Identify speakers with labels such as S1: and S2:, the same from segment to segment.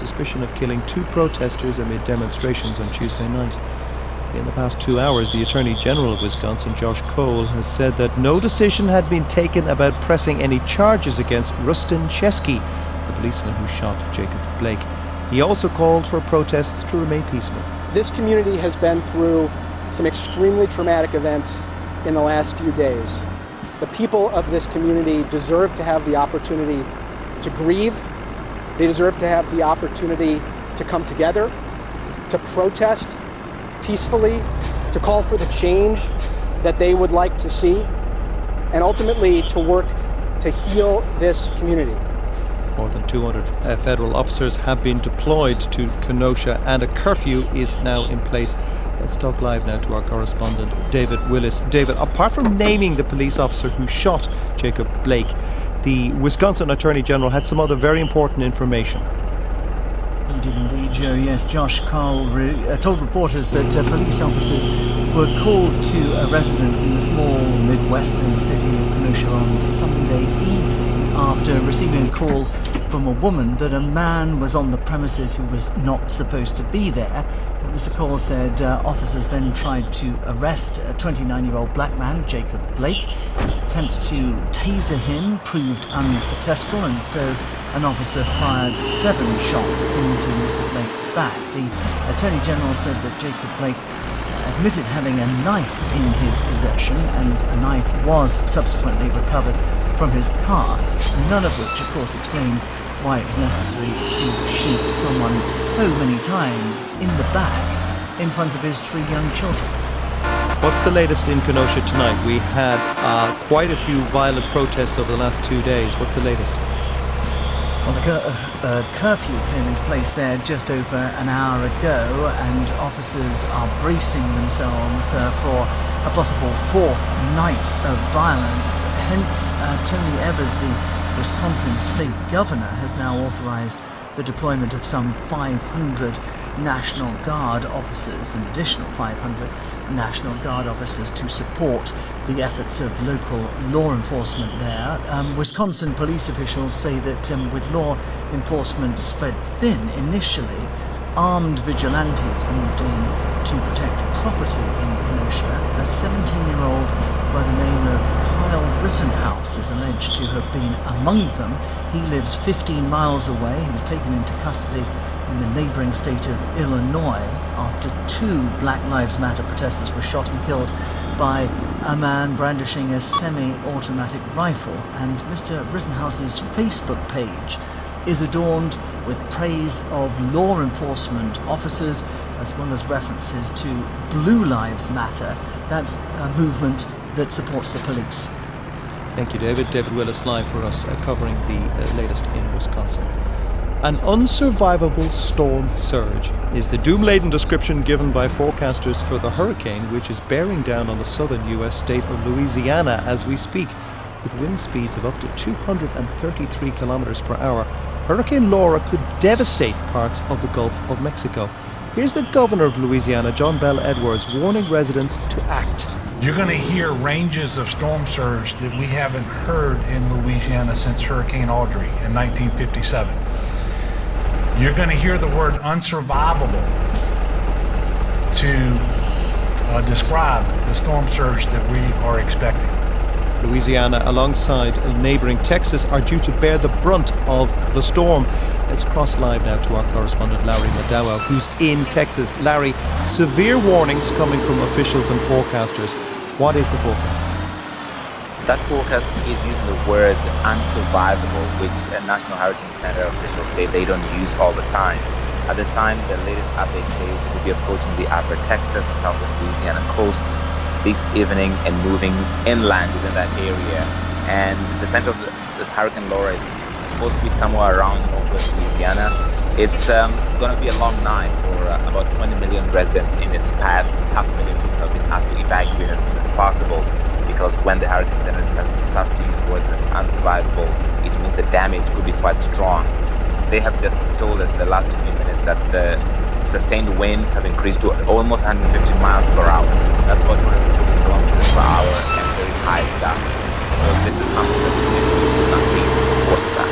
S1: suspicion of killing 2 protesters amid demonstrations on Tuesday night. In the past 2 hours, the Attorney General of Wisconsin, Josh Cole, has said that no decision had been taken about pressing any charges against Rustin Chesky, the policeman who shot Jacob Blake. He also called for protests to remain peaceful.
S2: This community has been through some extremely traumatic events in the last few days. The people of this community deserve to have the opportunity to grieve. They deserve to have the opportunity to come together, to protest peacefully, to call for the change that they would like to see, and ultimately to work to heal this community.
S1: More than 200 federal officers have been deployed to Kenosha, and a curfew is now in place. Let's talk live now to our correspondent, David Willis. David, apart from naming the police officer who shot Jacob Blake, the Wisconsin Attorney General had some other very important information.
S3: He did indeed, Joe. Yes, Josh Cole told reporters that police officers were called to a residence in the small Midwestern city of Kenosha on Sunday evening after receiving a call from a woman that a man was on the premises who was not supposed to be there. Mr. Cole said officers then tried to arrest a 29-year-old black man, Jacob Blake. Attempts to taser him proved unsuccessful, and so an officer fired 7 shots into Mr. Blake's back. The Attorney General said that Jacob Blake admitted having a knife in his possession, and a knife was subsequently recovered from his car, none of which, of course, explains why it was necessary to shoot someone so many times in the back in front of his 3 young children.
S1: What's the latest in Kenosha tonight? We had quite a few violent protests over the last 2 days. What's the latest?
S3: Well, the curfew came into place there just over an hour ago, and officers are bracing themselves for a possible 4th night of violence. Hence, Tony Evers, the Wisconsin state governor, has now authorized the deployment of some 500 National Guard officers, an additional 500 National Guard officers to support the efforts of local law enforcement there. Wisconsin police officials say that with law enforcement spread thin initially, armed vigilantes moved in to protect property in Kenosha. A 17-year-old by the name of Kyle Rittenhouse is alleged to have been among them. He lives 15 miles away. He was taken into custody in the neighboring state of Illinois after 2 Black Lives Matter protesters were shot and killed by a man brandishing a semi-automatic rifle. And Mr. Rittenhouse's Facebook page is adorned with praise of law enforcement officers, as well as references to Blue Lives Matter. That's a movement that supports the police.
S1: Thank you, David. David Willis live for us, covering the latest in Wisconsin. An unsurvivable storm surge is the doom-laden description given by forecasters for the hurricane, which is bearing down on the southern U.S. state of Louisiana as we speak. With wind speeds of up to 233 kilometers per hour, Hurricane Laura could devastate parts of the Gulf of Mexico. Here's the governor of Louisiana, John Bell Edwards, warning residents to act.
S4: You're going to hear ranges of storm surge that we haven't heard in Louisiana since Hurricane Audrey in 1957. You're going to hear the word unsurvivable to describe the storm surge that we are expecting.
S1: Louisiana, alongside neighbouring Texas, are due to bear the brunt of the storm. Let's cross live now to our correspondent Larry Madawa, who's in Texas. Larry, severe warnings coming from officials and forecasters. What is the forecast?
S5: That forecast is using the word unsurvivable, which National Hurricane Center officials say they don't use all the time. At this time, the latest update says it will be approaching the upper Texas and southwest Louisiana coasts this evening and moving inland within that area. And the center of this Hurricane Laura is supposed to be somewhere around northwest Louisiana. It's going to be a long night for about 20 million residents in its path. 500,000 people have been asked to evacuate as soon as possible, because when the Hurricane Center starts to use words unsurvivable, it means the damage could be quite strong. They have just told us in the last 2 minutes that the sustained winds have increased to almost 150 miles per hour. That's about 240 kilometers per hour, and very high gusts. So this is something that we have not seen before some time.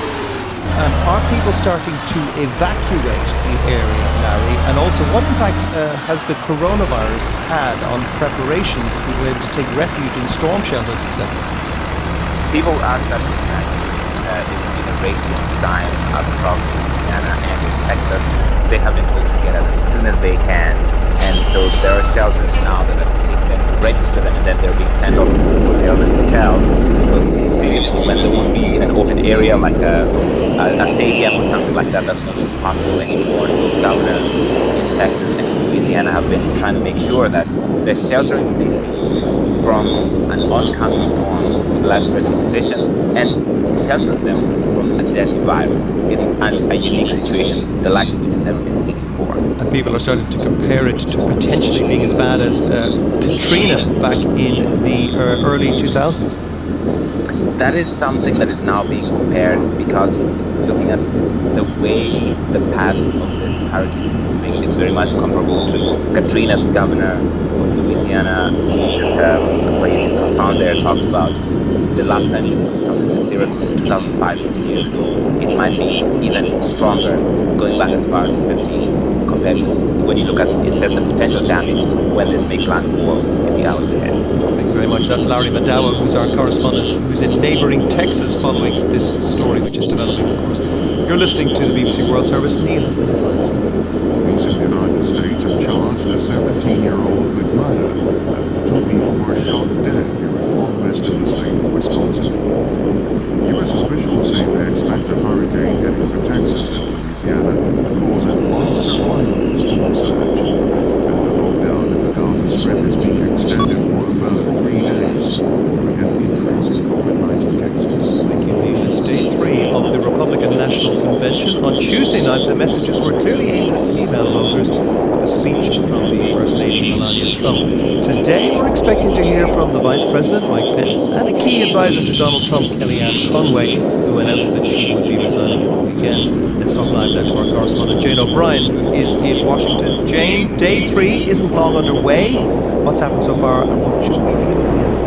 S1: And are people starting to evacuate the area, Larry? And also, what impact has the coronavirus had on preparations of people able to take refuge in storm shelters, etc.?
S5: People are starting to evacuate. It's been a race against time across Louisiana and in Texas. They have been told to get out as soon as they can. And so there are shelters now that are taking them to register them, and then they're being sent off to hotels and hotels, because previously when they would be in an open area like a stadium or something like that, that's not possible anymore. So governors in Texas and Louisiana have been trying to make sure that they're sheltering these people from an oncoming storm with life-threatening condition and sheltering them from a deadly virus. It's a unique situation, the likes of which has never been seen before.
S1: And people are starting to compare it to potentially being as bad as Katrina back in the early 2000s.
S5: That is something that is now being compared, because looking at the way the path of this hurricane is moving, it's very much comparable to Katrina. The governor of Louisiana, he just played his song there, talked about the last time this was something this serious was 2005, 15 years ago. It might be even stronger, going back as far as 15, compared to when you look at, it says, the potential damage when this may landfall in the hours ahead.
S1: Thank you very much. That's Larry Madawa, who's our correspondent, who's in neighbouring Texas following this story, which is developing, of course. You're listening to the BBC World Service. Neil has the headlines.
S6: Police in the United States have charged a 17-year-old with murder after two people were shot dead during unrest in the state of Wisconsin. U.S. officials say they expect a hurricane heading for Texas and Louisiana to cause an unsurvivable storm surge. And the lockdown in the Gaza Strip is being extended for a further 3 days following an increase in COVID-19 cases.
S1: Thank you, Neil. It's day 3 of the Republican National Convention. On Tuesday night, the messages were clearly aimed at female voters with a speech from the First Lady, Melania Trump. Today, we're expecting to hear from the Vice President, Mike Pence, and a key advisor to Donald Trump, Kellyanne Conway, who announced that she would be resigning at the weekend. Let's talk live now to our correspondent, Jane O'Brien, who is in Washington. Jane, day 3 isn't long underway. What's happened so far, and what should we be looking at?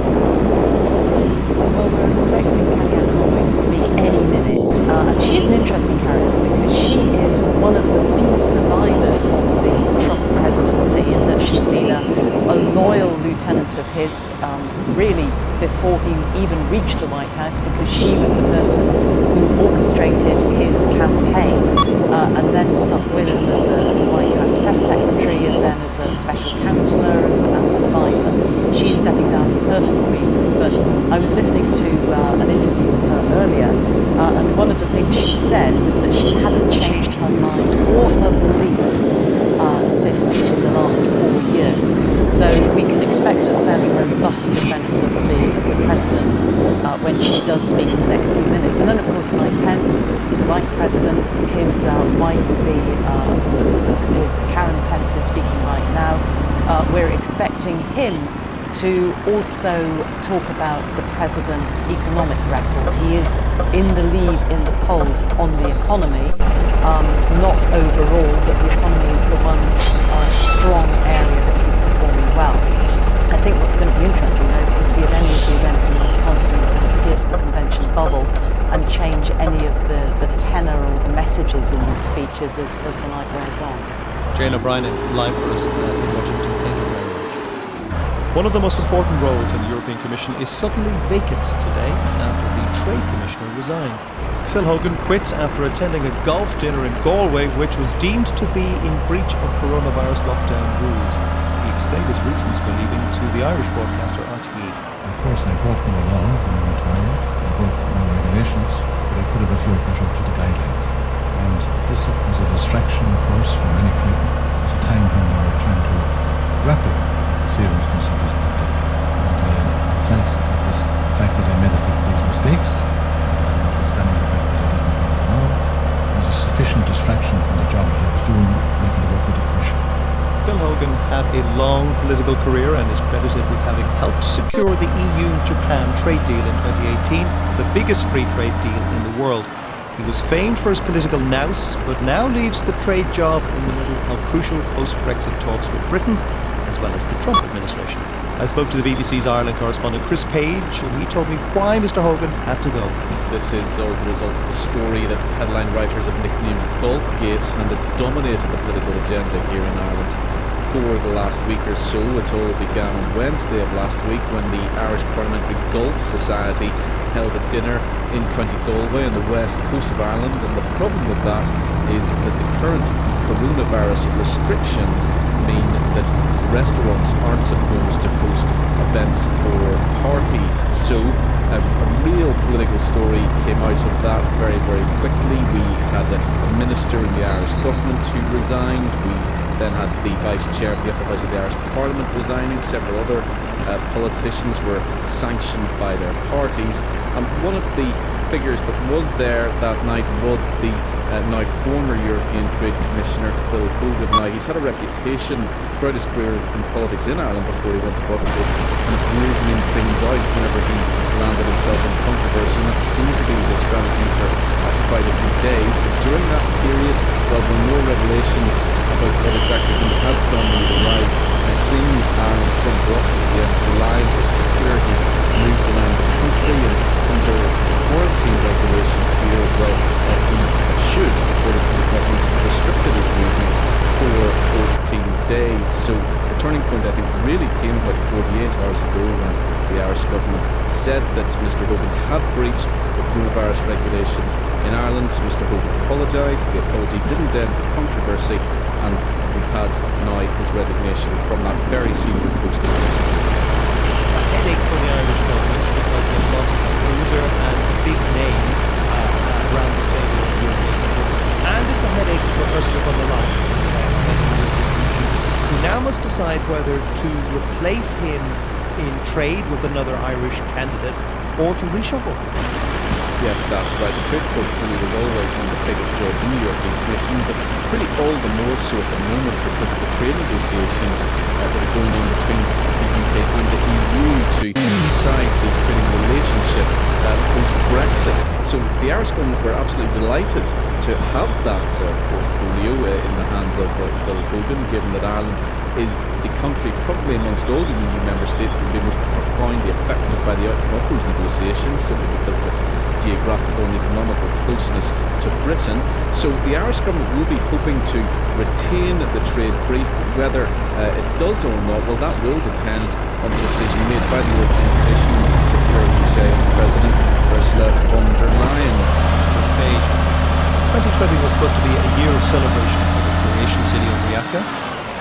S7: Well, we're expecting Kellyanne Conway to speak any minute, and she's an interesting character because she is one of the few survivors of the Trump presidency, in that she's been a loyal lieutenant of his, really before he even reached the White House, because she was the person who orchestrated his campaign and then stuck with him as a White House press secretary, and then as a special counselor and advisor. She's stepping down for personal reasons, but I was listening to an interview with her earlier, and one of the things she said was that she hadn't changed her mind or her beliefs since in the last 4 years. So we can expect a fairly robust defence of the president when she does speak in the next few minutes. And then, of course, Mike Pence, the vice president, his wife, Karen Pence, is speaking right now. We're expecting him to also talk about the president's economic record. He is in the lead in the polls on the economy, not overall, but the economy is the one strong area that he's performing well. I think what's going to be interesting, though, is to see if any of the events in Wisconsin is going to pierce the convention bubble and change any of the tenor or the messages in these speeches as the night wears on.
S1: Jane O'Brien live for us in Washington. Thank you very much. One of the most important roles in the European Commission is suddenly vacant today after the Trade Commissioner resigned. Phil Hogan quit after attending a golf dinner in Galway, which was deemed to be in breach of coronavirus lockdown rules. He explained his reasons for leaving to the Irish broadcaster RTE.
S8: Of course, I broke no law when I went to Ireland. I broke no regulations, but I could have adhered better to the guidelines. And this was a distraction, of course, for many people at a time when they were trying to grapple with the seriousness of this pandemic. And I felt that the fact that I made these mistakes, notwithstanding the fact that I didn't break the law, was a sufficient distraction from the job that I was doing and from the work of the Commission.
S1: Phil Hogan had a long political career and is credited with having helped secure the EU-Japan trade deal in 2018, the biggest free trade deal in the world. He was famed for his political nous, but now leaves the trade job in the middle of crucial post-Brexit talks with Britain, as well as the Trump administration. I spoke to the BBC's Ireland correspondent Chris Page, and he told me why Mr Hogan had to go.
S9: This is all the result of the story that headline writers have nicknamed Golfgate, and it's dominated the political agenda here in Ireland for the last week or so. It all began on Wednesday of last week when the Irish Parliamentary Golf Society held a dinner in County Galway on the west coast of Ireland, and the problem with that is that the current coronavirus restrictions mean that restaurants aren't supposed to host events or parties. So a real political story came out of that very, very quickly. We had a minister in the Irish government who resigned. We then had the vice chair of the upper house of the Irish Parliament resigning. Several other politicians were sanctioned by their parties. And one of the figures that was there that night was the now former European Trade Commissioner Phil Hogan. Now, he's had a reputation throughout his career in politics in Ireland before he went to Brussels of kind of reasoning things out whenever he landed himself in controversy, and that seemed to be the strategy for quite a few days. But during that period, well, there were more revelations about what exactly he had done when he arrived in Ireland from Brussels at the end of July. In particular, he moved around the country, and under quarantine regulations here, well, he should, according to the government, have restricted his movements for 14 days. So the turning point, I think, really came about 48 hours ago when the Irish government said that Mr Hogan had breached the coronavirus regulations in Ireland. Mr Hogan apologised. The apology didn't end the controversy, and we've had now his resignation from that very senior post in Brussels.
S1: It's a headache for the Irish government because they've lost a cruiser and a big name around the table of the European Council. And it's a headache for Ursula von der Leyen, who now must decide whether to replace him in trade with another Irish candidate or to reshuffle.
S9: Yes, that's right. The trade portfolio was always one of the biggest jobs in the European Commission, but really all the more so at the moment because of the trade negotiations that are going on between the UK and the EU to decide the trading relationship post-Brexit. So the Irish government were absolutely delighted to have that portfolio in the hands of Phil Hogan, given that Ireland is the country, probably amongst all the EU member states, that will be most profoundly affected by the outcome of those negotiations, simply because of its geographical and economical closeness to Britain. So the Irish government will be hoping to retain the trade brief, but whether it does or not, well, that will depend on the decision made by the European Commission, in particular, as you say, its President Ursula von der Leyen.
S1: This page. 2020 was supposed to be a year of celebration for the Croatian city of Rijeka.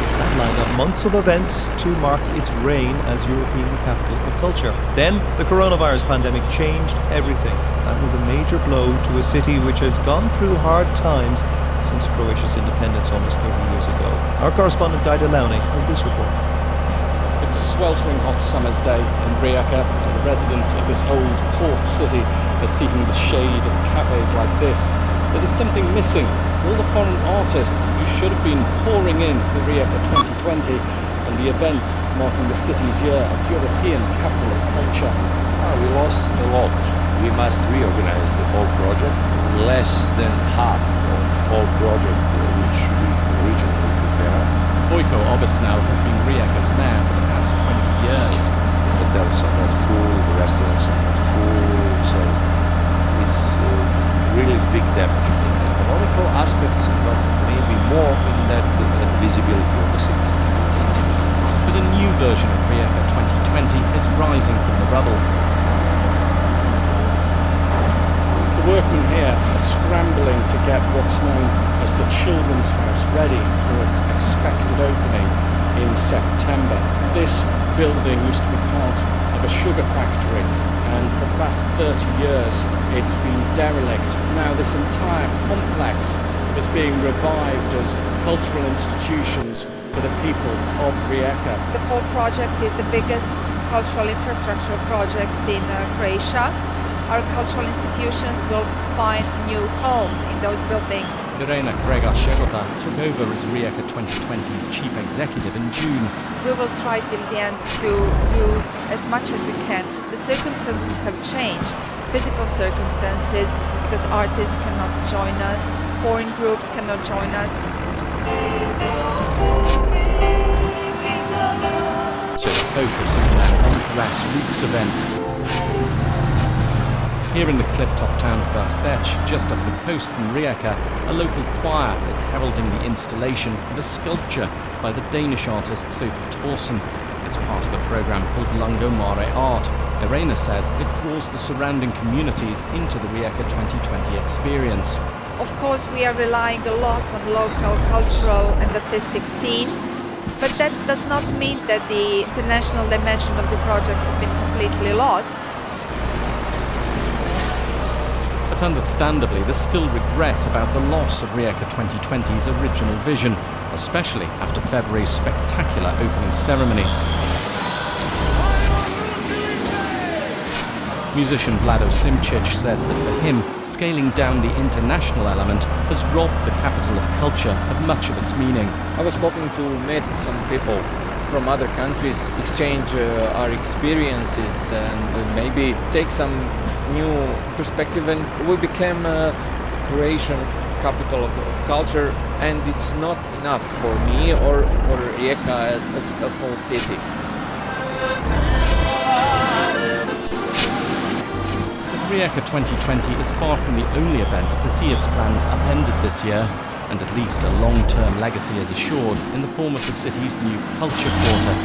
S1: It had lined up months of events to mark its reign as European capital of culture. Then the coronavirus pandemic changed everything. That was a major blow to a city which has gone through hard times since Croatia's independence almost 30 years ago. Our correspondent Guy Delaunay has this report.
S10: It's a sweltering hot summer's day in Rijeka, and the residents of this old port city are seeking the shade of cafes like this. But there's something missing. All the foreign artists who should have been pouring in for Rijeka 2020 and the events marking the city's year as European capital of culture.
S11: We lost a lot. We must reorganize the whole project. Less than half of all project which we originally prepared.
S10: Vojko Obisnau has been Rijeka's mayor for the past 20 years.
S11: The hotels are not full, the restaurants are not full, so it's really big damage in economical aspects, but maybe more in that visibility of the city.
S10: But a new version of Rijeka 2020 is rising from the rubble. The workmen here are scrambling to get what's known as the Children's House ready for its expected opening in September. This building used to be part of a sugar factory, and for the last 30 years it's been derelict. Now this entire complex is being revived as cultural institutions for the people of Rijeka.
S12: The whole project is the biggest cultural infrastructure project in Croatia. Our cultural institutions will find a new home in those buildings.
S10: Irena Krega-Shegota took over as Rijeka 2020's chief executive in June.
S12: We will try till the end to do as much as we can. The circumstances have changed. physical circumstances, because artists cannot join us, foreign groups cannot join us.
S13: So the focus is now on grassroots events. Here in the cliff-top town of Barseč, just up the coast from Rijeka, a local choir is heralding the installation of a sculpture by the Danish artist Sophie Thorsen. It's part of a programme called Lungomare Art. Irena says it draws the surrounding communities into the Rijeka 2020 experience.
S12: Of course, we are relying a lot on local cultural and artistic scene, but that does not mean that the international dimension of the project has been completely lost.
S13: But understandably, there's still regret about the loss of Rijeka 2020's original vision, especially after February's spectacular opening ceremony. Musician Vlado Simčić says that for him, scaling down the international element has robbed the capital of culture of much of its meaning.
S14: I was hoping to meet some people from other countries, exchange our experiences and maybe take some new perspective, and we became a Croatian capital of culture, and it's not enough for me or for Rijeka as a full city.
S13: Rijeka 2020 is far from the only event to see its plans upended this year, and at least a long-term legacy is assured in the form of the city's new culture quarter.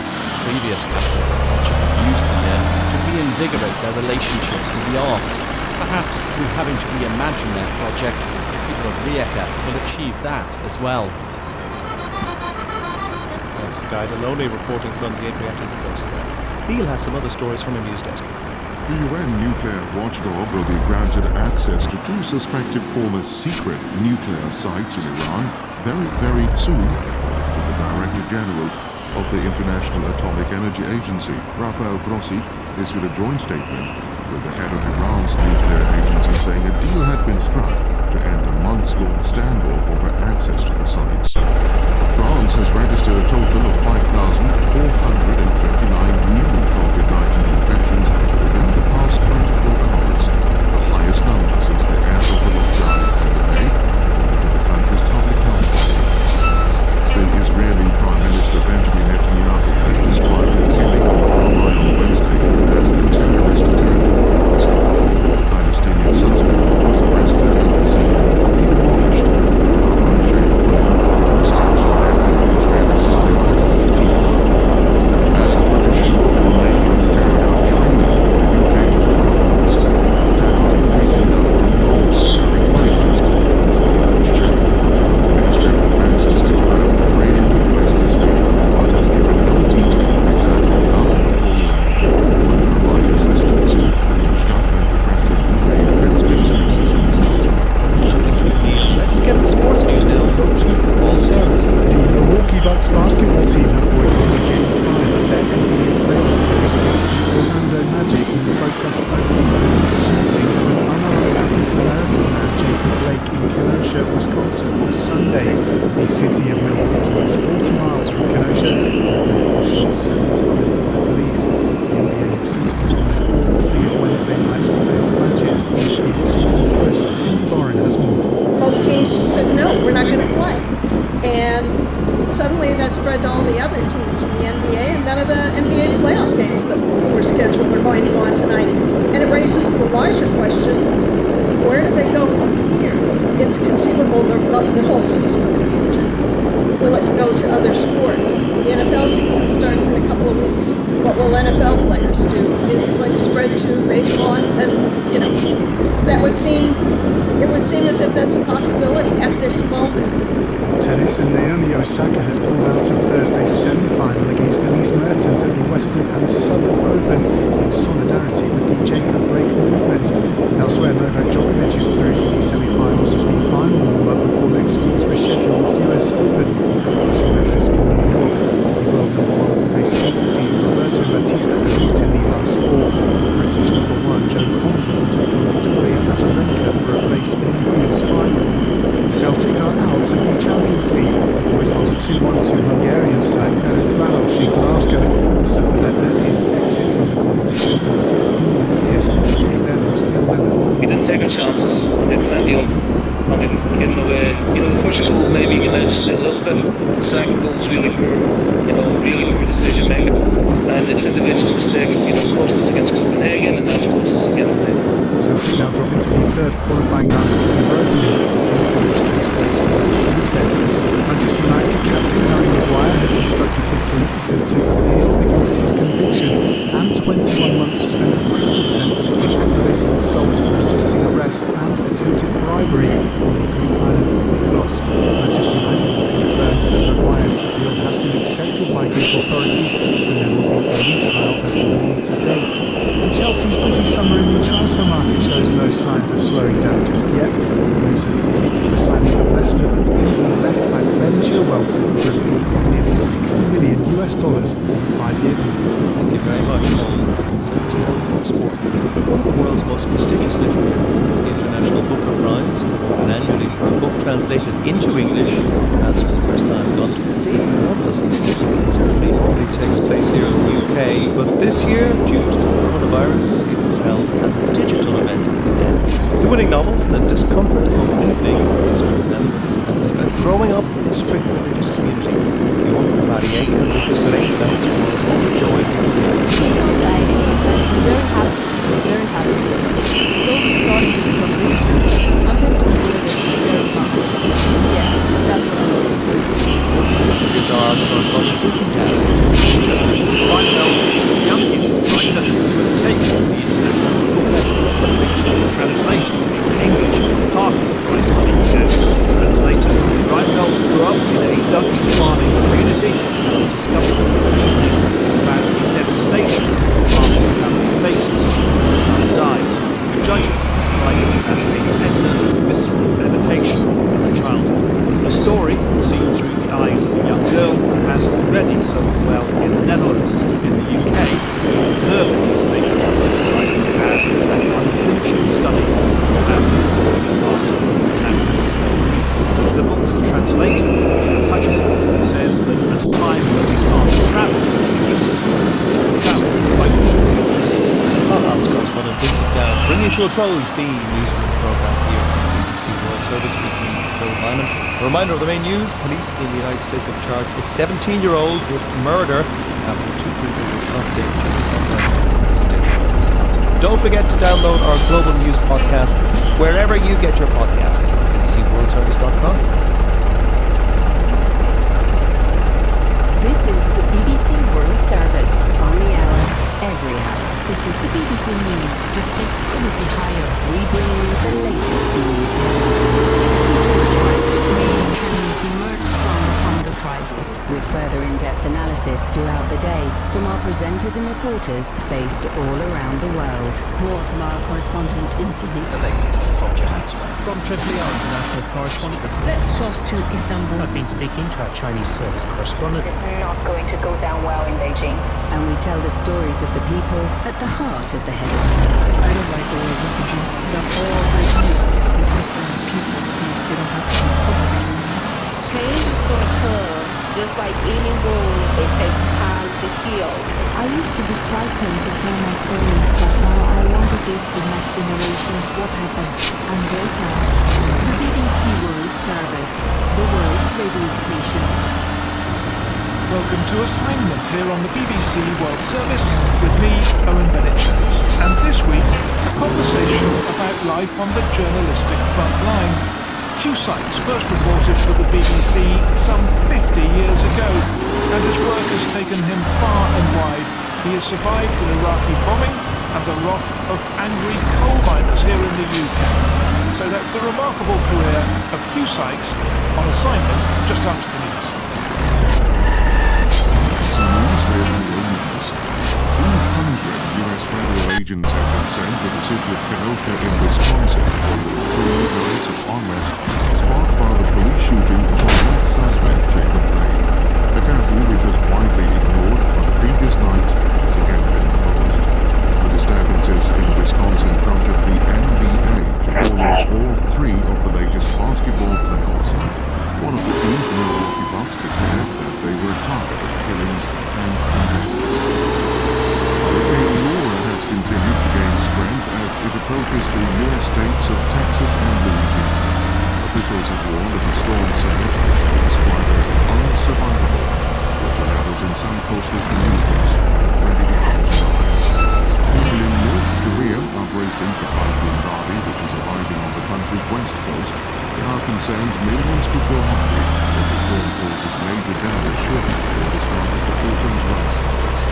S13: Previous capitals of culture have used the year to reinvigorate their relationships with the arts. Perhaps through having to reimagine their project, the people of Rijeka will achieve that as well.
S1: That's Guy Deloney reporting from the Adriatic coast there. Neil has some other stories from a news desk.
S6: The UN nuclear watchdog will be granted access to 2 suspected former secret nuclear sites in Iran very soon, according to the Director General of the International Atomic Energy Agency. Rafael Grossi issued a joint statement with the head of Iran's nuclear agency saying a deal had been struck to end a months-long standoff over access to the sites. France has registered a total of 5,429 new COVID-19 infections within the past 24 hours, the highest number since the end of the lockdown in May, according to the country's public health body. The Israeli Prime Minister Benjamin Netanyahu has described the killing of a rabbi on Wednesday as a terrorist attack. He said the home of a Palestinian suspect who was arrested at the scene will be demolished. Rabbi Sheva was stabbed to death in the Israeli city of Petah Tikva. And the British Navy has carried out training with the UK Border Force to tackle the increasing number of boats carrying migrants against the English Channel. The Ministry of Defence has confirmed the training took place this week, but has given no detail on exactly how the Royal Navy might provide assistance. The British government requested the defence ministry assistance.
S1: Thank you, Neil. Let's get the sports news now. Go to Paul Sarris.
S15: The Milwaukee Bucks basketball team have boycotted Game 5 of their NBA playoff series against the Orlando Magic in protest over the police shooting of an unarmed African-American man, Jacob Blake, in Kenosha, Wisconsin on Sunday. The city of Milwaukee is 40 miles from Kenosha, where Blake was shot 7 times by police. The NBA have since postponed all 3 of Wednesday night's playoff matches. The Washington Post's Cindy Boren has more.
S16: Both teams said no, we're not going to play. And suddenly that spread to all the other teams in the NBA, and none of the NBA playoff games that were scheduled are going to go on tonight. And it raises the larger question, where do they go from here? It's conceivable the whole season will be injured. Will it go to other sports? The NFL season starts in a couple of weeks. What will NFL players do? Is it going to spread to baseball? And that would seem as if that's a possibility at this moment.
S15: Tennis, and Naomi Osaka has pulled out of Thursday's semi-final against Elise Mertens at the Western and Southern Open in solidarity with the Jacob Blake movement. Elsewhere, Novak Djokovic is through to the semi-finals of the final warm-up before next week's rescheduled US Open at Flushing Meadows in New York. The world number 1 will face 8th seed Roberto Bautista Agut in the last 4. British number 1 Joe Compton will take on Victoria Azarenka for a place in the women's final. Celtic are out of the Champions League. The boys lost 2-1 to Hungarian side Ferencváros in Glasgow to suffer their earliest exit from the competition in 15 years. It is their most
S17: First goal maybe can just a little bit. The second goal is really poor, really poor decision making, and it's individual mistakes. Cost us against Copenhagen, and that's cost us again today.
S15: Celtic now drop into the third qualifying round of the Europa League, the draw for which takes place on Tuesday. Manchester United captain Harry Maguire has instructed his solicitors to appeal against his conviction and 21 months suspended prison sentence for aggravated assault, resisting arrest and attempted bribery on the Greek island of Mykonos. Manchester United have confirmed that Maguire's appeal has been accepted by Greek authorities and there will be a retrial at a later date. And Chelsea's busy summer in the transfer market shows no signs of slowing down just yet. The Blues have completed the signing of Leicester and England left-back Ben Chilwell for a fee of nearly $60 million on a 5-year deal.
S1: Thank you very much, Paul. Sport. One of the world's most prestigious literary awards, the International Booker Prize, awarded annually for a book translated into English, has for the first time gone to a daily novelist. The ceremony normally takes place here in the UK, but this year, due to coronavirus, it was held as a digital event instead. The winning novel, The Discomfort of Evening, is from the Netherlands and is about growing up in a strict religious community. The author, Marieke Lucas Reenveld, was overjoyed with the
S18: Very happy. It's slowly starting to become real. I'm going to enjoy this very much. Yeah, that's what I'm going to do.
S1: Here's our arts correspondent, Vincent Down.
S19: Reinfeldt is the youngest writer to have taken the international book fiction translation into English. Half of the prize money goes to the translator. Reinfeldt grew up in a Dutch farming community and the discovered of the evening is about the devastation the farming family faces when the son dies. The judges describe it as a tender, visceral evocation of the childhood. The story, seen through the eyes of a young girl, has already sold well in the Netherlands. In the UK, the Observer newspaper described it as an unflinching study of family falling apart and madness of grief. The book's translator, Michelle Hutchison, says that at a time when we can't travel as we used to, we should travel by books.
S1: Our arts correspondent Vincent Down, bringing to a close the newsroom programme here on the BBC World Service with me, Joe Lyman. A reminder of the main news: police in the United States have charged a 17-year-old with murder after 2 people were shot dead during the unrest in the state of Wisconsin. Don't forget to download our Global News podcast wherever you get your podcasts at bbcworldservice.com.
S20: This is the BBC World Service, on the hour, every hour. This is the BBC News. The stakes couldn't be higher. We bring you the latest news headlines. If we do it right, we can emerge stronger from the crisis. With further in-depth analysis throughout the day from our presenters and reporters based all around the world. More from our correspondent in Sydney.
S21: The latest from Johannesburg. From Tripoli, our international correspondent.
S20: Let's cross to Istanbul.
S21: I've been speaking to our Chinese service correspondent.
S20: It's not going to go down well in Beijing. And we tell the stories of the people at the heart of the headlines.
S15: I don't like the word refugee. The whole idea of resettling people means they don't have to be covered.
S22: Change is going to come. Just like any wound, it takes time to heal.
S18: I used to be frightened to tell my story, but now I want to teach the next generation what happened. I'm brave now.
S20: The BBC World Service, the world's radio station.
S19: Welcome to Assignment here on the BBC World Service with me, Owen Bennett-Jones. And this week, a conversation about life on the journalistic front line. Hugh Sykes first reported for the BBC some 50 years ago, and his work has taken him far and wide. He has survived an Iraqi bombing and the wrath of angry coal miners here in the UK. So that's the remarkable career of Hugh Sykes on assignment just after the news.
S6: US federal agents have been sent to the city of Kenosha in Wisconsin following 3 nights of unrest sparked by the police shooting of a black suspect, Jacob Blake. A curfew which was widely ignored on previous nights has again been imposed. The disturbances in Wisconsin prompted the NBA to call off all 3 of the latest basketball playoffs. One of the teams, the Milwaukee Bucks, declared that they were a target of killings and injustice. Hurricane Laura has continued to gain strength as it approaches the U.S. states of Texas and Louisiana. Officials officials have warned of a storm surge which they describe as unsurvivable. Water levels in some coastal communities have already become to rise. People in North Korea are bracing for Typhoon Barbie, which is arriving on the country's west coast. They are concerned millions could go hungry if the storm causes major damage shortly before the start of the autumn rice harvest.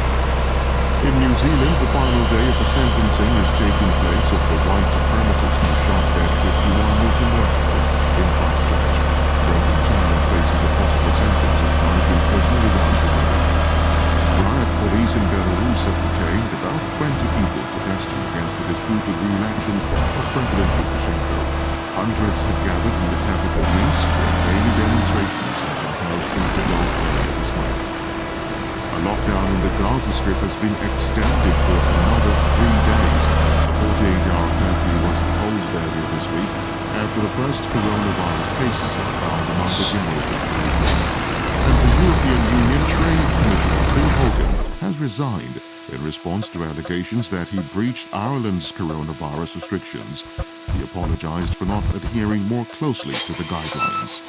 S6: In New Zealand, the final day of the sentencing is taking place of the white supremacist who shot dead 51 Muslim worshippers in Christchurch. Brendan Tarrant faces a possible sentence of life in prison without parole. Riot police in Belarus have detained about 20 people protesting against the disputed re-election of President Lukashenko. Hundreds have gathered in the capital Minsk, where daily demonstrations have been held since the dawn earlier this month. A lockdown in the Gaza Strip has been extended for another 3 days. A 48-hour curfew was imposed earlier this week after the first coronavirus cases were found among the general population. And the European Union Trade Commissioner Phil Hogan has resigned in response to allegations that he breached Ireland's coronavirus restrictions. He apologised for not adhering more closely to the guidelines.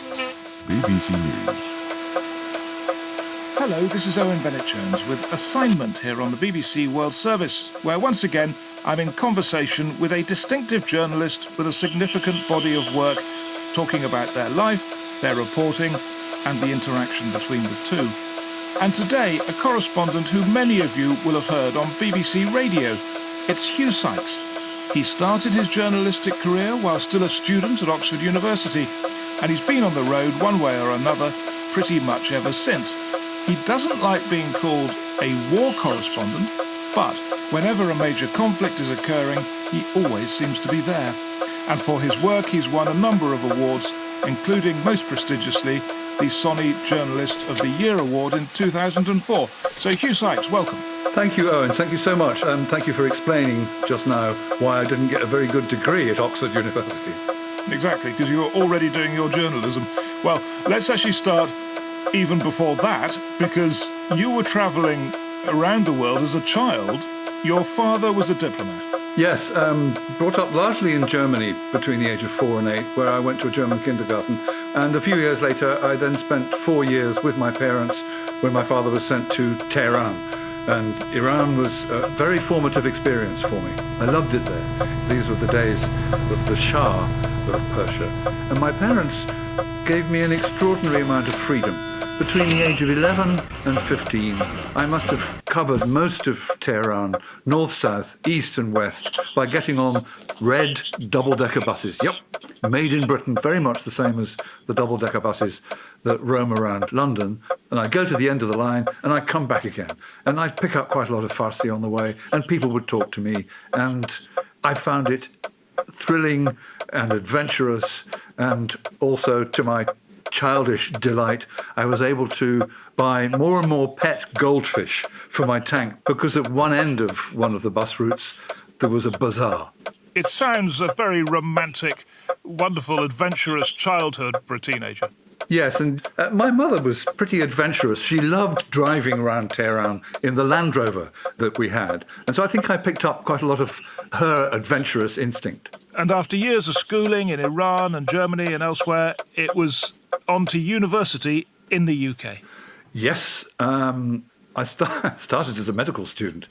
S6: BBC News.
S2: Hello, this is Owen Bennett-Jones with Assignment here on the BBC World Service, where once again I'm in conversation with a distinctive journalist with a significant body of work, talking about their life, their reporting, and the interaction between the two. And today, a correspondent who many of you will have heard on BBC Radio. It's Hugh Sykes. He started his journalistic career while still a student at Oxford University, and he's been on the road one way or another pretty much ever since. He doesn't like being called a war correspondent, but whenever a major conflict is occurring, he always seems to be there. And for his work, he's won a number of awards, including, most prestigiously, the Sonny Journalist of the Year Award in 2004. So Hugh Sykes, welcome.
S3: Thank you, Owen. Thank you so much. And thank you for explaining just now why I didn't get a very good degree at Oxford University.
S2: Exactly, because you were already doing your journalism. Well, let's actually start even before that, because you were travelling around the world as a child. Your father was a diplomat.
S3: Yes, brought up largely in Germany between the age of 4 and 8, where I went to a German kindergarten. And a few years later, I then spent 4 years with my parents when my father was sent to Tehran. And Iran was a very formative experience for me. I loved it there. These were the days of the Shah of Persia. And my parents gave me an extraordinary amount of freedom. Between the age of 11 and 15, I must have covered most of Tehran, north, south, east and west, by getting on red double-decker buses. Yep, made in Britain, very much the same as the double-decker buses that roam around London. And I go to the end of the line and I come back again. And I'd pick up quite a lot of Farsi on the way, and people would talk to me. And I found it thrilling and adventurous, and also, to my childish delight, I was able to buy more and more pet goldfish for my tank, because at one end of one of the bus routes there was a bazaar.
S2: It sounds a very romantic, wonderful, adventurous childhood for a teenager.
S3: Yes, and my mother was pretty adventurous. She loved driving around Tehran in the Land Rover that we had. And so I think I picked up quite a lot of her adventurous instinct.
S2: And after years of schooling in Iran and Germany and elsewhere, it was on to university in the UK.
S3: Yes, I started as a medical student.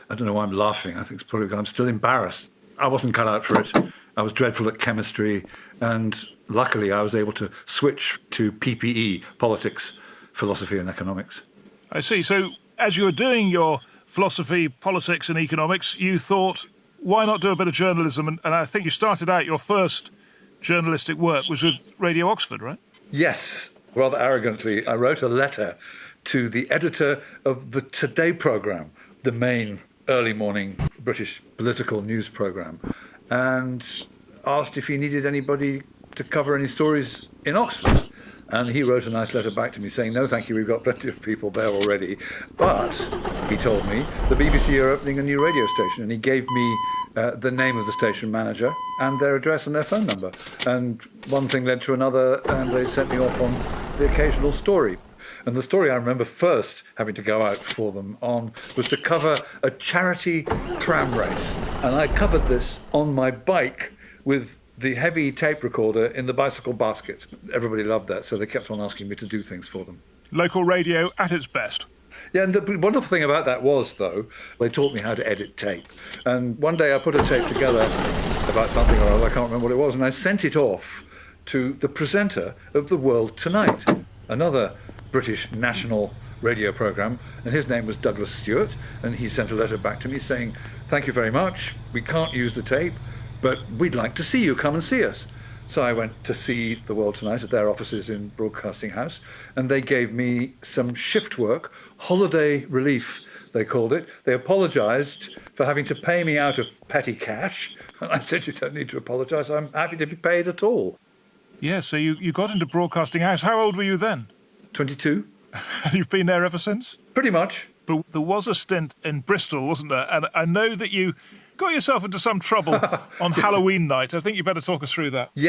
S3: I don't know why I'm laughing. I think it's probably because I'm still embarrassed. I wasn't cut out for it. I was dreadful at chemistry, and luckily I was able to switch to PPE, politics, philosophy and economics.
S2: I see. So as you were doing your philosophy, politics and economics, you thought, why not do a bit of journalism? And I think you started out, your first journalistic work was with Radio Oxford, right?
S3: Yes, rather arrogantly. I wrote a letter to the editor of the Today programme, the main early morning British political news programme, and asked if he needed anybody to cover any stories in Oxford. And he wrote a nice letter back to me saying, no, thank you, we've got plenty of people there already. But, he told me, the BBC are opening a new radio station, and he gave me the name of the station manager and their address and their phone number. And one thing led to another, and they sent me off on the occasional story. And the story I remember first having to go out for them on was to cover a charity tram race. And I covered this on my bike with the heavy tape recorder in the bicycle basket. Everybody loved that, so they kept on asking me to do things for them.
S2: Local radio at its best.
S3: Yeah, and the wonderful thing about that was, though, they taught me how to edit tape. And one day I put a tape together about something or other, I can't remember what it was, and I sent it off to the presenter of The World Tonight, another British national radio programme, and his name was Douglas Stewart, and he sent a letter back to me saying, "Thank you very much, we can't use the tape, but we'd like to see you, come and see us." So I went to see The World Tonight at their offices in Broadcasting House, and they gave me some shift work, holiday relief, they called it. They apologised for having to pay me out of petty cash, and I said, "You don't need to apologise, I'm happy to be paid at all."
S2: Yeah, so you got into Broadcasting House. How old were you then?
S3: 22.
S2: And you've been there ever since?
S3: Pretty much.
S2: But there was a stint in Bristol, wasn't there? And I know that you got yourself into some trouble on Halloween night. I think you better talk us through that.
S3: Yeah.